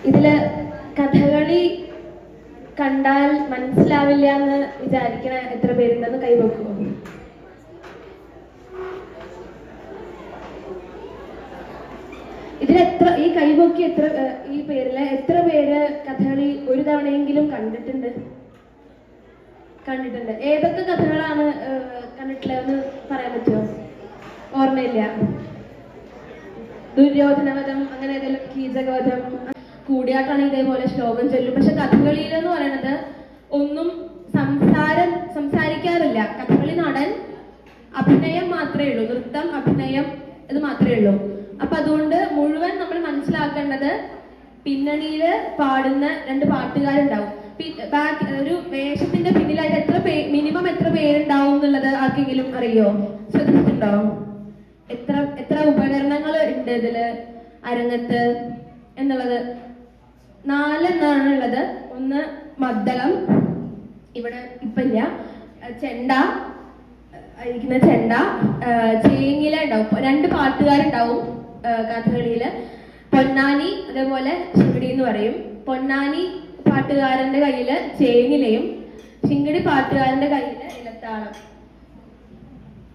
ഇതില് കഥകളി കണ്ടാൽ മനസ്സിലാവില്ല എന്ന് വിചാരിക്കണ എത്ര പേരുണ്ടെന്ന് കൈവെക്കുമോ? ഇതിലെത്ര ഈ കൈവോക്കി എത്ര ഈ പേരില് എത്ര പേര് കഥകളി ഒരു തവണയെങ്കിലും കണ്ടിട്ടുണ്ട്? ഏതൊക്കെ കഥകളാണ് കണ്ടിട്ടുള്ളതെന്ന് പറയാൻ പറ്റുമോ? ഓർമ്മയില്ല. ദുര്യോധനവധം, അങ്ങനെ ഏതെങ്കിലും കീചകവധം, കൂടിയാട്ടാണ് ഇതേപോലെ ശ്ലോകം ചൊല്ലും. പക്ഷെ കഥകളിയിലെന്ന് പറയുന്നത് ഒന്നും സംസാരിക്കാറില്ല. കഥകളി നടൻ അഭിനയം മാത്രമേ ഉള്ളൂ, നൃത്തം അഭിനയം ഇത് മാത്രമേ ഉള്ളൂ. അപ്പൊ അതുകൊണ്ട് മുഴുവൻ നമ്മൾ മനസ്സിലാക്കേണ്ടത് പിന്നണിയില് പാടുന്ന 2 പാട്ടുകാരുണ്ടാവും. ഒരു വേഷത്തിന്റെ പിന്നിലായിട്ട് മിനിമം എത്ര പേരുണ്ടാവും എന്നുള്ളത് ആർക്കെങ്കിലും അറിയോ? ശ്രദ്ധിച്ചിട്ടുണ്ടോ? എത്ര ഉപകരണങ്ങൾ ഉണ്ട് ഇതില് അരങ്ങത്ത് എന്നുള്ളത്? 4 എണ്ണമാണ് ഉള്ളത്. ഒന്ന് മദ്ദളം, ഇവിടെ ഇപ്പില്ല, ചെണ്ട, ഇരിക്കുന്ന ചെണ്ട, ചേങ്ങില ഉണ്ടാവും. 2 പാട്ടുകാരുണ്ടാവും കഥകളിയില്. പൊന്നാനി, അതേപോലെ ശിങ്കടി എന്ന് പറയും. പൊന്നാനി പാട്ടുകാരന്റെ കയ്യില് ചേങ്ങിലയും ശിങ്കടി പാട്ടുകാരന്റെ കയ്യില് ഇലത്താളം.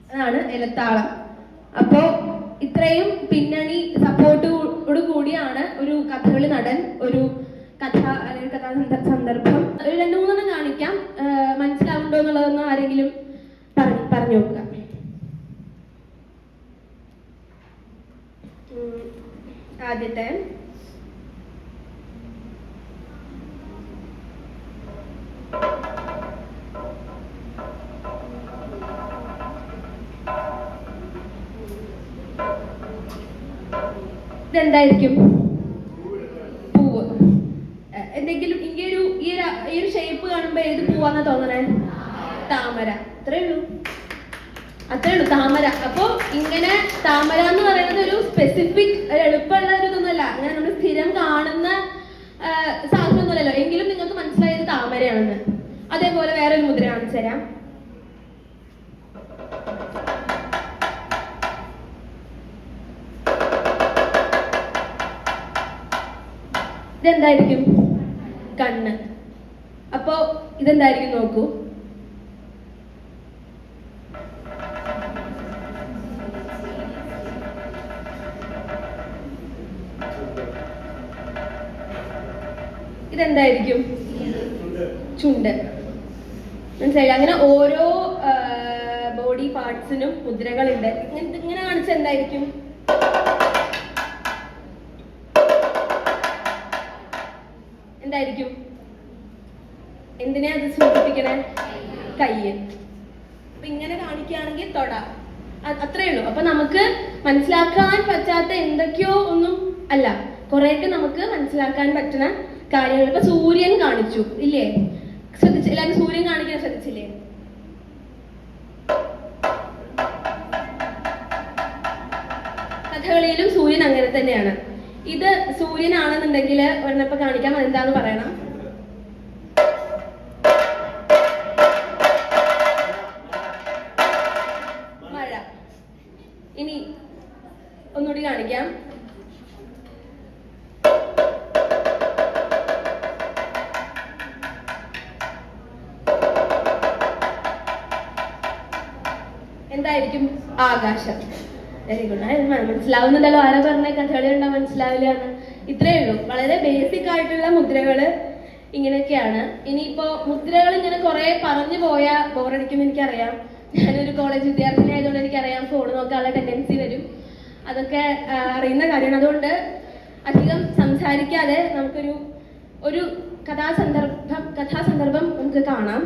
അതാണ് ഇലത്താളം. അപ്പോ ഇത്രയും പിന്നണി സപ്പോർട്ടോട് കൂടിയാണ് ഒരു കഥകളി നടൻ ഒരു കഥ അല്ലെങ്കിൽ കഥാസന്ദർഭം. ഒരു 2-3 കാണിക്കാം, മനസ്സിലാവുണ്ടോ എന്നുള്ളതൊന്ന് ആരെങ്കിലും പറഞ്ഞു നോക്കുക. ആദ്യത്തെ ഇതെന്തായിരിക്കും? പൂവ്. എന്തെങ്കിലും ഈ ഒരു ഷേപ്പ് കാണുമ്പോ ഏത് പൂവാന്നാ തോന്നണേ? താമര. അത്രേ ഉള്ളൂ, താമര. അപ്പൊ ഇങ്ങനെ താമര എന്ന് പറയുന്നത് ഒരു സ്പെസിഫിക് എളുപ്പമുള്ള ഒരു ഇതൊന്നുമല്ല, അങ്ങനെ നമ്മൾ സ്ഥിരം കാണുന്ന സാധനമൊന്നുമല്ലല്ലോ. എങ്കിലും നിങ്ങൾക്ക് മനസ്സിലായത് താമരയാണെന്ന്. അതേപോലെ വേറൊരു മുദ്ര കാണിച്ചു തരാം. ഇതെന്തായിരിക്കും? കണ്ണ്. അപ്പോ ഇതെന്തായിരിക്കും നോക്കൂ. ഇതെന്തായിരിക്കും? ചുണ്ട്. മനസ്സിലായി? അങ്ങനെ ഓരോ ബോഡി പാർട്സിനും മുദ്രകളുണ്ട്. ഇങ്ങനെ കാണിച്ച എന്തായിരിക്കും? എന്തായിരിക്കും? എന്തിനാ അത് സൂചിപ്പിക്കണേ? കയ്യ്. അപ്പൊ ഇങ്ങനെ കാണിക്കുകയാണെങ്കിൽ തൊട. അത്രേ ഉള്ളൂ. അപ്പൊ നമുക്ക് മനസ്സിലാക്കാൻ പറ്റാത്ത എന്തൊക്കെയോ ഒന്നും അല്ല, കുറെയൊക്കെ നമുക്ക് മനസ്സിലാക്കാൻ പറ്റുന്ന കാര്യങ്ങൾ. ഇപ്പൊ സൂര്യൻ കാണിച്ചു ഇല്ലേ? ശ്രദ്ധിച്ചു? എല്ലാവരും സൂര്യൻ കാണിക്കാൻ ശ്രദ്ധിച്ചില്ലേ? കഥകളിയിലും സൂര്യൻ അങ്ങനെ തന്നെയാണ്. ഇത് സൂര്യനാണെന്നുണ്ടെങ്കിൽ ഒരെണ്ണപ്പം കാണിക്കാം, അതെന്താന്ന് പറയണം. മഴ. ഇനി ഒന്നുകൂടി കാണിക്കാം. എന്തായിരിക്കും? ആകാശം. Very good. മനസ്സിലാവുന്നുണ്ടല്ലോ ആരാ പറഞ്ഞ കഥകളി ഉണ്ടാ മനസ്സിലാവില്ല എന്ന്. ഇത്രയേ ഉള്ളൂ. വളരെ ബേസിക് ആയിട്ടുള്ള മുദ്രകള് ഇങ്ങനെയൊക്കെയാണ്. ഇനിയിപ്പോ മുദ്രകൾ ഇങ്ങനെ കുറെ പറഞ്ഞു പോയാൽ ബോറടിക്കും എനിക്കറിയാം. ഞാനൊരു കോളേജ് വിദ്യാർത്ഥിനി ആയതുകൊണ്ട് എനിക്കറിയാം ഫോൺ നോക്കാനുള്ള ടെൻഡൻസി വരും. അതൊക്കെ അറിയുന്ന കാര്യമാണ്. അതുകൊണ്ട് അധികം സംസാരിക്കാതെ നമുക്കൊരു കഥാസന്ദർഭം നമുക്ക് കാണാം.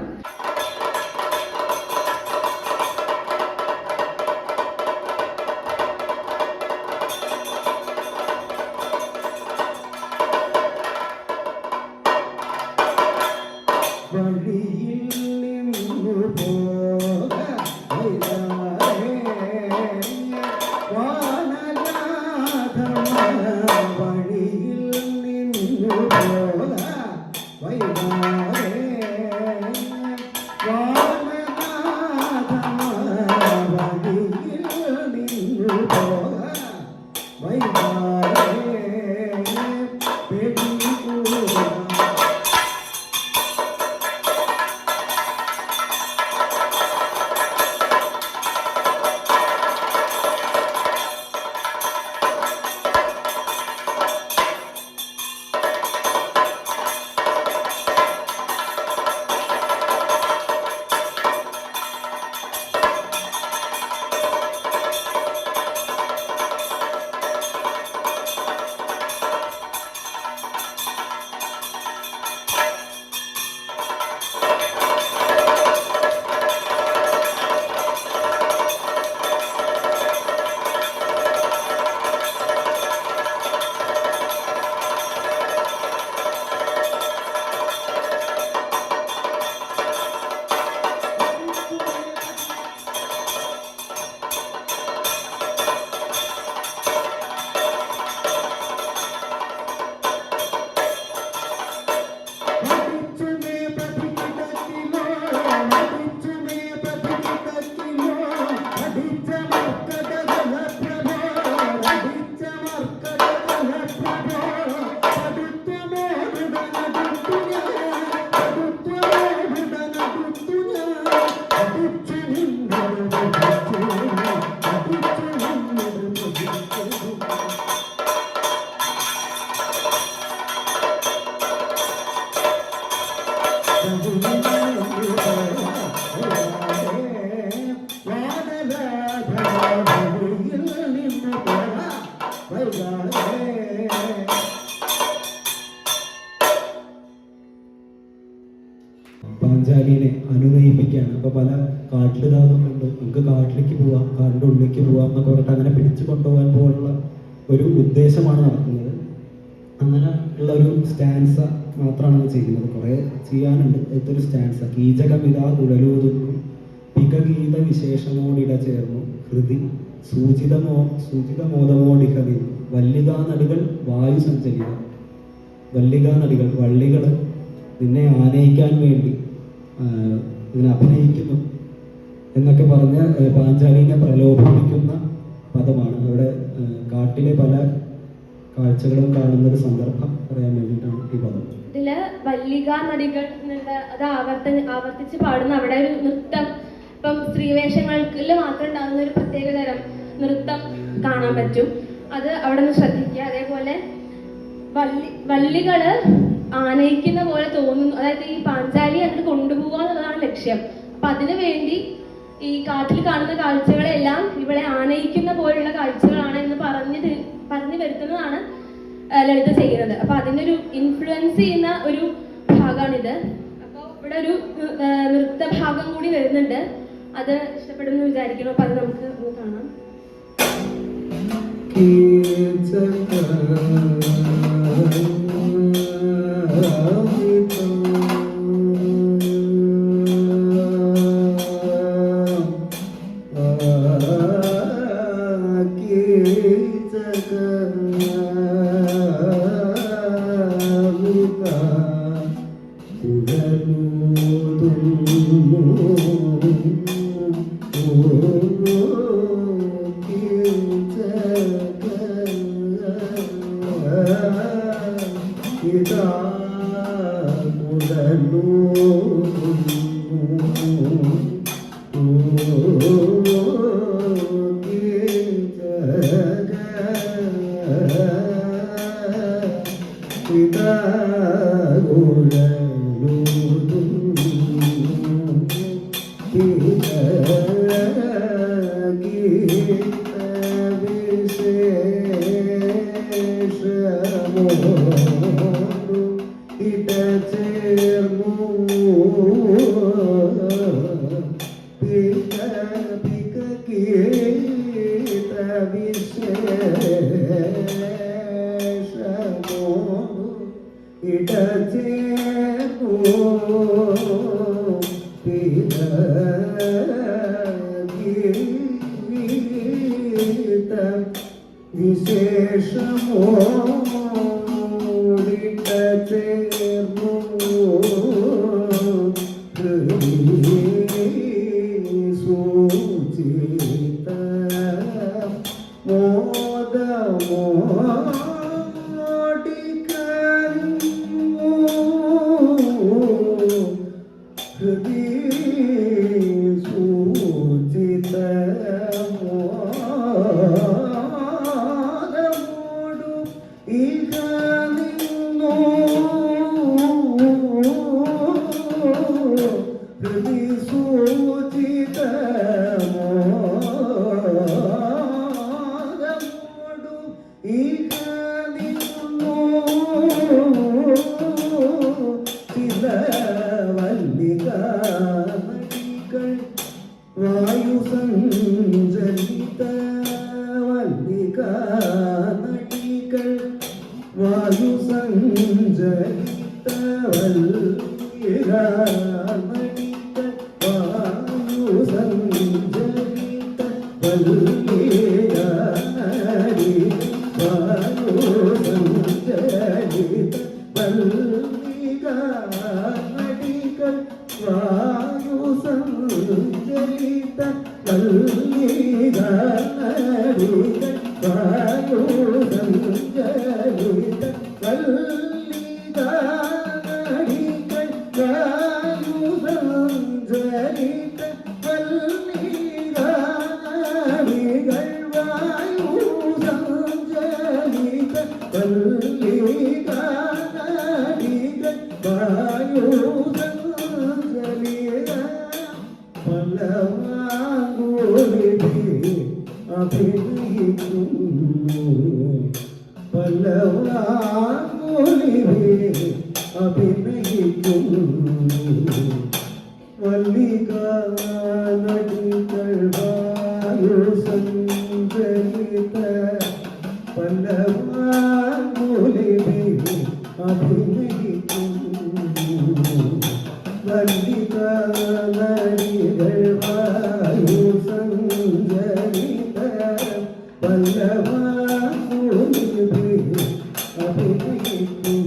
Bye. പാഞ്ചാലിനെ അനുനയിപ്പിക്കുകയാണ്. അപ്പോൾ പല കാട്ടിൽ ഇതാകുന്നുണ്ട്, നമുക്ക് കാട്ടിലേക്ക് പോവാം, കാടിൻ്റെ ഉള്ളിലേക്ക് പോവാം എന്നൊക്കെ പറഞ്ഞിട്ട് അങ്ങനെ പിടിച്ചു കൊണ്ടുപോകാൻ പോലുള്ള ഒരു ഉദ്ദേശമാണ് നടക്കുന്നത്. അങ്ങനെ ഉള്ള ഒരു സ്റ്റാൻസ മാത്രമാണ് ചെയ്യുന്നത്. കുറേ ചെയ്യാനുണ്ട്. ഇതൊരു സ്റ്റാൻസ. കീചകമിത ഉടലൂതുന്നു പികഗീത വിശേഷമോടിട ചേർന്നു ഹൃതി സൂചിതമോദമോടിഹതി വല്ലികാ നടികൾ വായു സഞ്ചരിത. വല്ലികാ നടികൾ, വള്ളികൾ നിന്നെ ആനയിക്കാൻ വേണ്ടി ഇതിനെ അഭിനയിക്കുന്നു എന്നൊക്കെ പറഞ്ഞ് പാഞ്ചാലിനെ പ്രലോഭിപ്പിക്കുന്ന പദമാണ്. അവിടെ കാട്ടിലെ പല കാഴ്ചകളും കാണുന്ന ഒരു സന്ദർഭം പറയാൻ വേണ്ടിയിട്ടാണ് ഈ പദം. ഇതില് വല്ലികാ നടികൾ എന്നുള്ള അത് ആവർത്തിച്ച് പാടുന്ന അവിടെ ഒരു നൃത്തം, ഇപ്പം സ്ത്രീവേഷങ്ങളിൽ മാത്രം ഉണ്ടാകുന്ന ഒരു പ്രത്യേകതരം നൃത്തം കാണാൻ പറ്റും. അത് അവിടെ നിന്ന് ശ്രദ്ധിക്കുക. അതേപോലെ വള്ളികള് ആനയിക്കുന്ന പോലെ തോന്നുന്നു. അതായത് ഈ പാഞ്ചാലി അതിന് കൊണ്ടുപോകുക എന്നുള്ളതാണ് ലക്ഷ്യം. അപ്പൊ അതിനു വേണ്ടി ഈ കാട്ടിൽ കാണുന്ന കാഴ്ചകളെല്ലാം ഇവിടെ ആനയിക്കുന്ന പോലുള്ള കാഴ്ചകളാണ് എന്ന് പറഞ്ഞു വരുത്തുന്നതാണ് ലളിത ചെയ്യുന്നത്. അപ്പൊ അതിനൊരു ഇൻഫ്ലുവൻസ് ചെയ്യുന്ന ഒരു ഭാഗമാണിത്. അപ്പോൾ ഇവിടെ ഒരു നൃത്തഭാഗം കൂടി വരുന്നുണ്ട്. അത് ഇഷ്ടപ്പെടുന്നു വിചാരിക്കണം. അപ്പൊ അത് നമുക്ക് ഒന്ന് കാണാം. Bye. അഭിനയിക്കും വല്ലിക നദികൾ വായു സഞ്ചരിത പല്ലവാങ്കുലിവേ അഭിനയിക്കും വല്ലിക നദികൾ വായു സഞ്ചരിത പല്ലവാങ്കുലിവേ അഭിനയിക്കും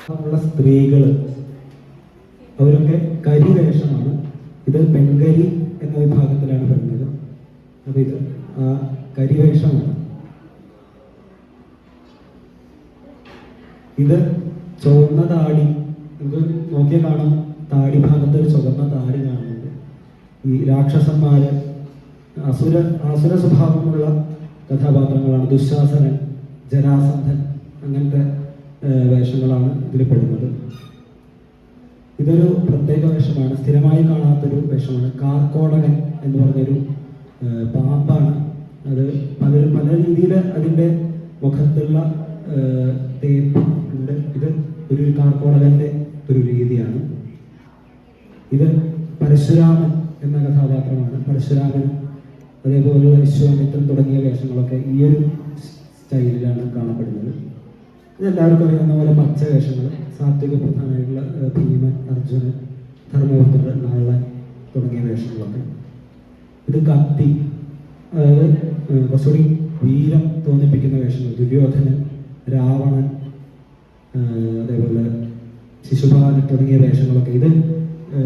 ഉള്ള സ്ത്രീകൾ അവരൊക്കെ കരിവേഷമാണ്. ഇത് പെങ്കരി എന്ന വിഭാഗത്തിലാണ് വരുന്നത്. അപ്പൊ ഇത് ആ കരിവേഷമാണ്. ഇത് ചുവന്ന താടി, നമുക്ക് നോക്കിയാൽ കാണാം താടി ഭാഗത്ത് ഒരു ചുവന്ന താടി കാണുന്നുണ്ട്. ഈ രാക്ഷസന്മാര് അസുര സ്വഭാവമുള്ള കഥാപാത്രങ്ങളാണ്. ദുശാസനൻ, ജരാസന്ധൻ അങ്ങനത്തെ വേഷങ്ങളാണ് ഇതിൽ പെടുന്നത്. ഇതൊരു പ്രത്യേക വേഷമാണ്, സ്ഥിരമായി കാണാത്തൊരു വേഷമാണ്. കാർക്കോടകൻ എന്ന് പറഞ്ഞൊരു പാമ്പാണ്. അത് പല രീതിയിൽ അതിൻ്റെ മുഖത്തുള്ള തേപ്പ് ഉണ്ട്. ഇത് ഒരു കാർക്കോടകൻ്റെ ഒരു രീതിയാണ്. ഇത് പരശുരാമൻ എന്ന കഥാപാത്രമാണ്. പരശുരാമൻ അതേപോലെയുള്ള വിശ്വാമിത്രൻ തുടങ്ങിയ വേഷങ്ങളൊക്കെ ഈ ഒരു സ്റ്റൈലിലാണ് കാണപ്പെടുന്നത്. ഇതെല്ലാവർക്കും അറിയാവുന്ന പോലെ പച്ച വേഷങ്ങൾ, സാത്വിക പ്രധാനമായിട്ടുള്ള ഭീമൻ, അർജുനൻ, ധർമ്മപുത്രൻ, നാളൻ തുടങ്ങിയ വേഷങ്ങളൊക്കെ. ഇത് കത്തി, അതായത് കുറച്ചുകൂടി വീരം തോന്നിപ്പിക്കുന്ന വേഷങ്ങൾ. ദുര്യോധനൻ, രാവണൻ, അതേപോലെ ശിശുപാലൻ തുടങ്ങിയ വേഷങ്ങളൊക്കെ. ഇത്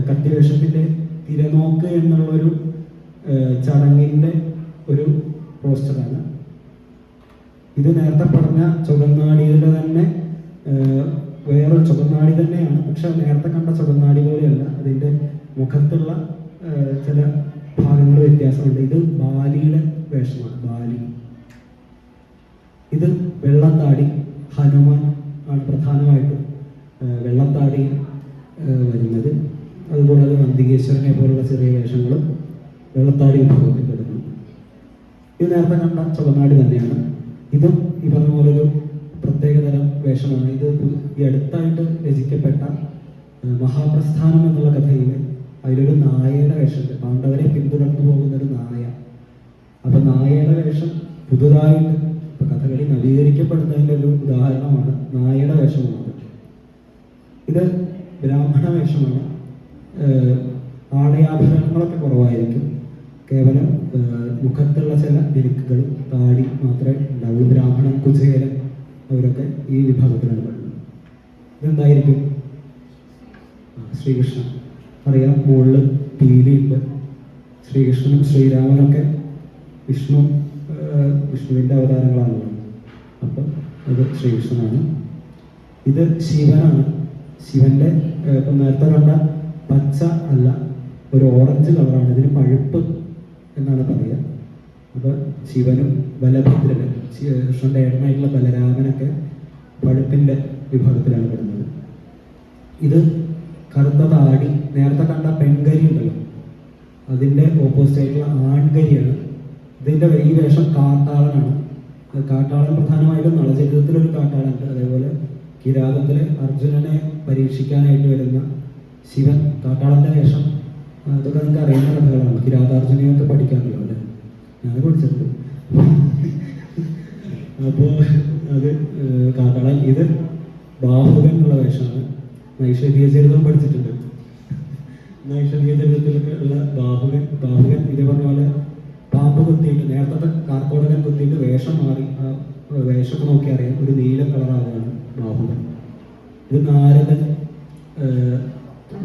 കത്തിവേഷത്തിൻ്റെ തിരനോക്ക് എന്നുള്ളൊരു ചടങ്ങിൻ്റെ ഒരു പോസ്റ്ററാണ്. ഇത് നേരത്തെ പറഞ്ഞ ചുവന്നാടിയുടെ തന്നെ വേറൊരു ചുവന്നാടി തന്നെയാണ്, പക്ഷെ നേരത്തെ കണ്ട ചുവന്നാടി പോലെയല്ല. അതിൻ്റെ മുഖത്തുള്ള ചില ഭാഗങ്ങൾ വ്യത്യാസമുണ്ട്. ഇത് ബാലിയുടെ വേഷമാണ്, ബാലി. ഇത് വെള്ളത്താടി, ഹനുമാൻ ആണ് പ്രധാനമായിട്ടും വെള്ളത്താടി വരുന്നത്. അതുകൂടാതെ നന്ദികേശ്വരനെ പോലുള്ള ചെറിയ വേഷങ്ങളും വെള്ളത്താടി വിഭാഗത്തിൽ പെടുന്നു. ഇത് നേരത്തെ കണ്ട ചുവന്നാടി തന്നെയാണ്. ഇതും ഈ പറഞ്ഞ പോലൊരു പ്രത്യേകതരം വേഷമാണ്. ഇത് ഈ അടുത്തായിട്ട് രചിക്കപ്പെട്ട മഹാപ്രസ്ഥാനം എന്നുള്ള കഥയിൽ അതിലൊരു നായയുടെ വേഷമുണ്ട്. പാണ്ഡവരെ പിന്തുടർന്നു പോകുന്നൊരു നായ. അപ്പൊ നായയുടെ വേഷം പുതുതായിട്ട് ഇപ്പൊ കഥകളി നവീകരിക്കപ്പെടുന്നതിൻ്റെ ഒരു ഉദാഹരണമാണ് നായയുടെ വേഷമാണ്. ഇത് ബ്രാഹ്മണ വേഷമാണ്. ആടയാഭരണങ്ങളൊക്കെ കുറവായിരിക്കും. കേവലം മുഖത്തുള്ള ചില മിനുക്കുകളും താടി മാത്രമേ ഉണ്ടാവുള്ളൂ. ബ്രാഹ്മണൻ, കുചേലൻ അവരൊക്കെ ഈ വിഭാഗത്തിലാണ് പെടുന്നത്. ഇതെന്തായിരിക്കും? ശ്രീകൃഷ്ണൻ അറിയാം, മുകളിൽ പീലിയുണ്ട്. ശ്രീകൃഷ്ണനും ശ്രീരാമനൊക്കെ വിഷ്ണുവിൻ്റെ അവതാരങ്ങളാണല്ലോ. അപ്പം അത് ശ്രീകൃഷ്ണനാണ്. ഇത് ശിവനാണ്. ശിവന്റെ ഇപ്പം നേരത്തെ കണ്ട പച്ച അല്ല, ഒരു ഓറഞ്ച് കളറാണ്. ഇതിന് പഴുപ്പ് എന്നാണ് പറയുക. അപ്പോൾ ശിവനും ബലഭദ്രനും കൃഷ്ണന്റെ ഏട്ടനായിട്ടുള്ള ബലരാമനൊക്കെ പഴുപ്പിൻ്റെ വിഭാഗത്തിലാണ് പെടുന്നത്. ഇത് കറുത്ത താടി, നേരത്തെ കണ്ട പെൺകരി ഉണ്ടല്ലോ അതിൻ്റെ ഓപ്പോസിറ്റ് ആയിട്ടുള്ള ആൺകരിയാണ്. ഇതിൻ്റെ ഈ വേഷം കാട്ടാളനാണ്. കാട്ടാളൻ പ്രധാനമായിട്ടും നളചരിതത്തിലൊരു കാട്ടാളനുണ്ട്. അതേപോലെ കിരാതത്തിൽ അർജുനനെ പരീക്ഷിക്കാനായിട്ട് വരുന്ന ശിവൻ കാട്ടാളൻ്റെ വേഷം. അതൊക്കെ നിങ്ങൾക്ക് അറിയുന്ന കഥകളാണ്. കിരാതാർജുനയൊക്കെ പഠിക്കാമല്ലോ അല്ലേ? ഞാൻ പഠിച്ചിട്ടുണ്ട്. അപ്പോൾ അത് കാട്ടാളൻ. ഇത് ബാഹുകൻ എന്നുള്ള വേഷമാണ്. നൈഷധീയ ചരിതം പഠിച്ചിട്ടുണ്ട്. നൈഷധീയ ചരിതത്തിലൊക്കെ ഉള്ള ബാഹുകൻ ഇതേ പറഞ്ഞ പോലെ പാമ്പ് കുത്തിയിട്ട്, നേരത്തെ കാർക്കോടകൻ കുത്തിയിട്ട് വേഷം മാറി, ആ വേഷമൊക്കെ നോക്കി അറിയാം, ഒരു നീല കളറാവുകയാണ് ബാഹുബലി. ഇത് നാരദൻ,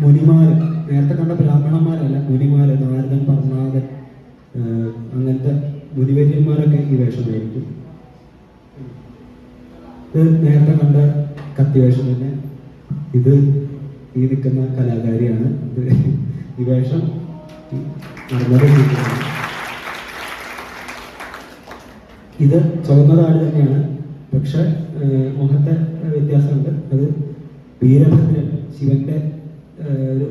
മുനിമാര്, നേരത്തെ കണ്ട ബ്രാഹ്മണന്മാരല്ല, മുനിമാര്, നാരദൻ, പർണാദൻ, അങ്ങനത്തെ മുനിവര്യന്മാരൊക്കെ ഈ വേഷമായിരിക്കും. ഇത് നേരത്തെ കണ്ട കത്തിവേഷം തന്നെ. ഇത് ഈ നിൽക്കുന്ന കലാകാരിയാണ്. ഇത് ഈ വേഷം ഇത് ചുവന്ന താടി തന്നെയാണ്, പക്ഷെ മുഖത്തെ വ്യത്യാസമുണ്ട്. അത് വീരഭദ്രൻ, ശിവന്റെ ഒരു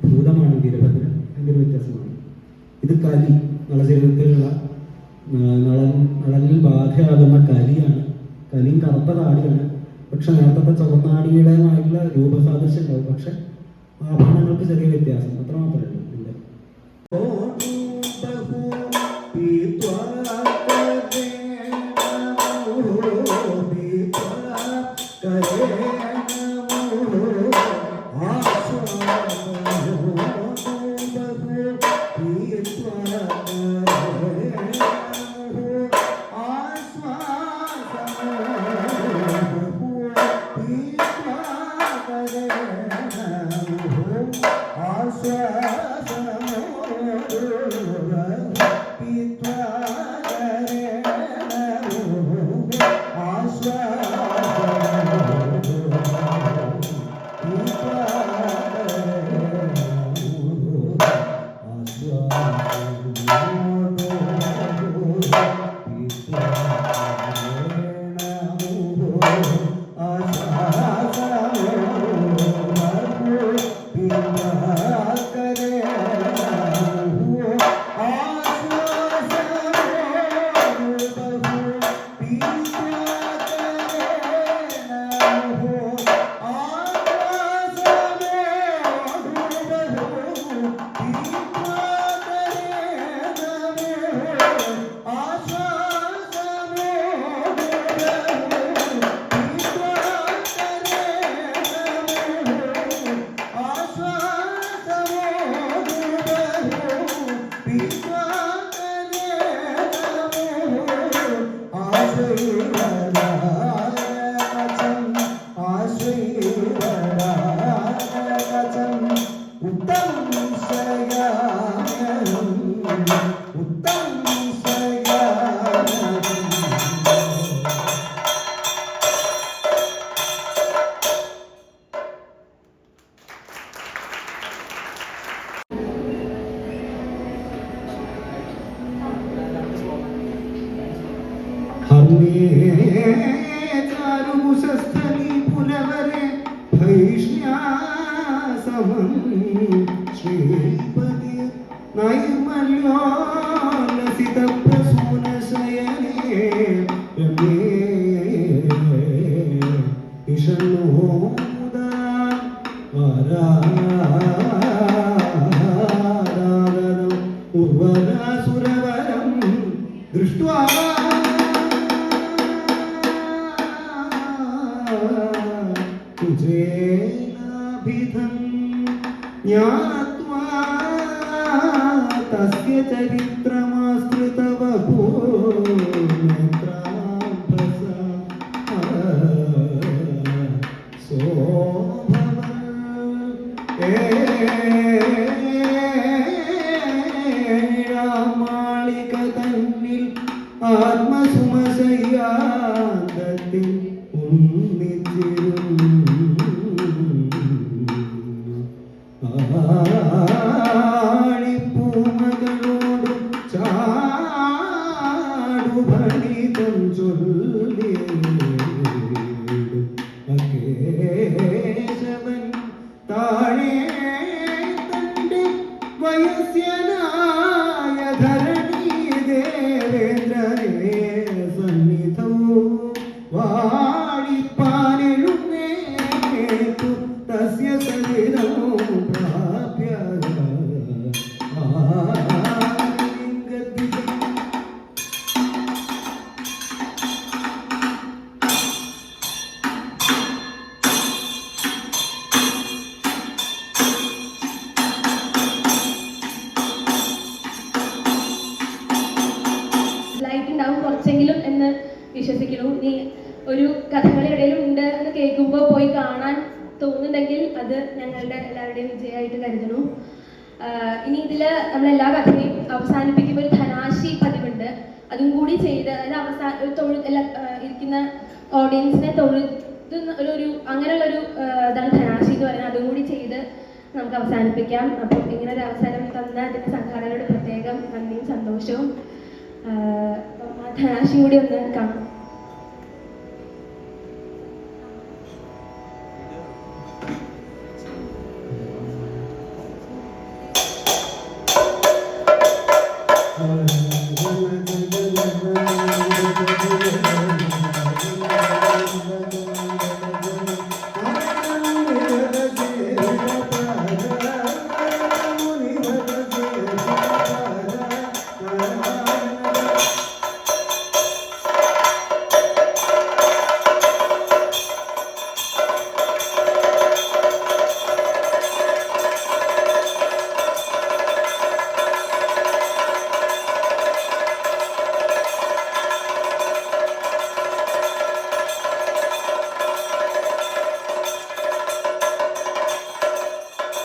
ഭൂതമാണ് വീരഭദ്രൻ, അതിൻ്റെ ഒരു വ്യത്യാസമാണ്. ഇത് കലി, നളചരിതത്തിലുള്ള നളനിൽ ബാധയാകുന്ന കലിയാണ്. കലിയും കറുത്ത താടിയാണ്, പക്ഷെ നേരത്തെ ചുവന്നാടിയുടേതായിട്ടുള്ള രൂപസാദൃശ്യം ഉണ്ടാവും, പക്ഷെ ആഭരണങ്ങൾക്ക് ചെറിയ വ്യത്യാസം, അത്ര മാത്രമേ ഉള്ളൂ. ചാരുകുശസ്ഥലി പുലവരെ ഭൈഷ്ണ്യാസമം ശ്രീപതി നൈർമല്യോല്ലസിത പ്രസൂനശയനേ രമേ ഇഷന്നോദാ ആരാധനം ഉർവരാസുരവരം ദൃഷ്ട്വാ ज्ञात्वा तस्य चरित्रमाश्रितवपो नेत्राभसा മാളിക തന്നിൽ ആത്മസുമശയ്യാന്തത്തിൽ ആണിപ്പൂമകളോട് ചാടുഭണിതം ചൊല്ലി കേശവൻ താഴെ തന്റെ വയസ്യനായ ധരണി ദേവേന്ദ്രനെ സന്നിധവും വാടിപ്പാനെഴുന്നേറ്റു തസ്യ ശരീരവും പ്രാപ്യ വിശ്വസിക്കുന്നു. ഇനി ഒരു കഥകളി ഇടയിലും ഉണ്ട് എന്ന് കേൾക്കുമ്പോൾ പോയി കാണാൻ തോന്നുന്നുണ്ടെങ്കിൽ അത് ഞങ്ങളുടെ എല്ലാവരുടെയും വിജയമായിട്ട് കരുതുന്നു. ഇനി ഇതില് നമ്മളെല്ലാ കഥയും അവസാനിപ്പിക്കുമ്പോൾ ഒരു ധനാശി പതിവുണ്ട്. അതും കൂടി ചെയ്ത് അതായത് ഇരിക്കുന്ന ഓഡിയൻസിനെ തൊഴുതുന്ന ഒരു അങ്ങനെയുള്ളൊരു ഇതാണ് ധനാശി എന്ന് പറയുന്നത്. അതും കൂടി ചെയ്ത് നമുക്ക് അവസാനിപ്പിക്കാം. അപ്പം ഇങ്ങനെ ഒരു അവസരം തന്ന അതിന്റെ സംഘാടകരോട് പ്രത്യേകം നന്ദിയും സന്തോഷവും. ധനാശി കൂടി ഒന്ന് കാണാം.